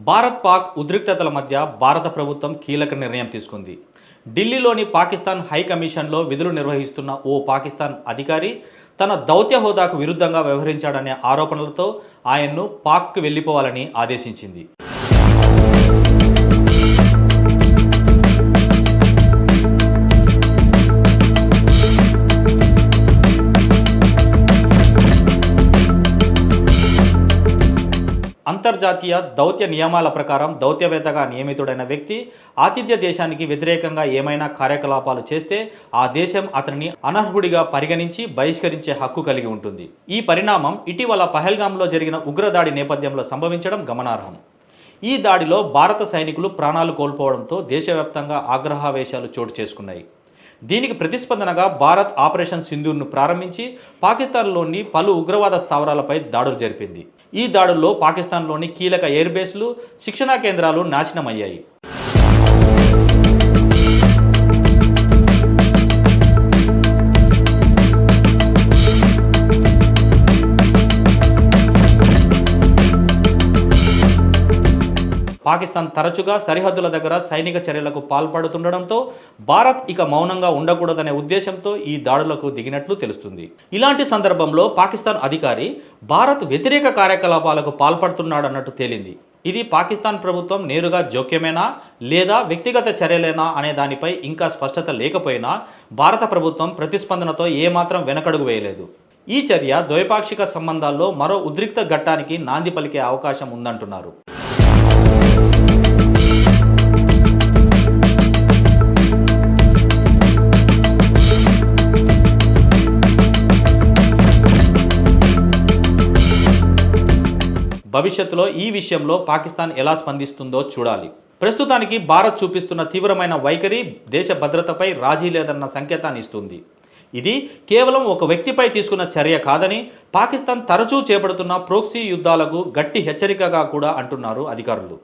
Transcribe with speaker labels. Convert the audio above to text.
Speaker 1: భారత్ పాక్ ఉద్రిక్తతల మధ్య భారత ప్రభుత్వం కీలక నిర్ణయం తీసుకుంది. ఢిల్లీలోని పాకిస్తాన్ హై కమిషన్లో విధులు నిర్వహిస్తున్న ఓ పాకిస్తాన్ అధికారి తన దౌత్య హోదాకు విరుద్ధంగా వ్యవహరించాడనే ఆరోపణలతో ఆయన్ను పాక్కు వెళ్లిపోవాలని ఆదేశించింది. అంతర్జాతీయ దౌత్య నియమాల ప్రకారం దౌత్యవేత్తగా నియమితుడైన వ్యక్తి ఆతిథ్య దేశానికి వ్యతిరేకంగా ఏమైనా కార్యకలాపాలు చేస్తే ఆ దేశం అతనిని అనర్హుడిగా పరిగణించి బహిష్కరించే హక్కు కలిగి ఉంటుంది. ఈ పరిణామం ఇటీవల పహల్గామ్లో జరిగిన ఉగ్రదాడి నేపథ్యంలో సంభవించడం గమనార్హం. ఈ దాడిలో భారత సైనికులు ప్రాణాలు కోల్పోవడంతో దేశవ్యాప్తంగా ఆగ్రహావేశాలు చోటు చేసుకున్నాయి. దీనికి ప్రతిస్పందనగా భారత్ ఆపరేషన్ సింధూర్ను ప్రారంభించి పాకిస్తాన్లోని పలు ఉగ్రవాద స్థావరాలపై దాడులు జరిపింది. ఈ దాడుల్లో పాకిస్తాన్లోని కీలక ఎయిర్బేస్లు, శిక్షణా కేంద్రాలు నాశనమయ్యాయి. పాకిస్తాన్ తరచుగా సరిహద్దుల దగ్గర సైనిక చర్యలకు పాల్పడుతుండడంతో భారత్ ఇక మౌనంగా ఉండకూడదనే ఉద్దేశంతో ఈ దాడులకు దిగినట్లు తెలుస్తుంది. ఇలాంటి సందర్భంలో పాకిస్తాన్ అధికారి భారత్ వ్యతిరేక కార్యకలాపాలకు పాల్పడుతున్నాడన్నట్టు తేలింది. ఇది పాకిస్తాన్ ప్రభుత్వం నేరుగా జోక్యమేనా లేదా వ్యక్తిగత చర్యలేనా అనే దానిపై ఇంకా స్పష్టత లేకపోయినా భారత ప్రభుత్వం ప్రతిస్పందనతో ఏమాత్రం వెనకడుగు వేయలేదు. ఈ చర్య ద్వైపాక్షిక సంబంధాల్లో మరో ఉద్రిక్త ఘట్టానికి నాంది పలికే అవకాశం ఉందంటున్నారు. భవిష్యత్తులో ఈ విషయంలో పాకిస్తాన్ ఎలా స్పందిస్తుందో చూడాలి. ప్రస్తుతానికి భారత్ చూపిస్తున్న తీవ్రమైన వైఖరి దేశ భద్రతపై రాజీ లేదన్న సంకేతాన్ని ఇస్తుంది. ఇది కేవలం ఒక వ్యక్తిపై తీసుకున్న చర్య కాదని పాకిస్తాన్ తరచూ చేపడుతున్న ప్రోక్సీ యుద్ధాలకు గట్టి హెచ్చరికగా కూడా అంటున్నారు అధికారులు.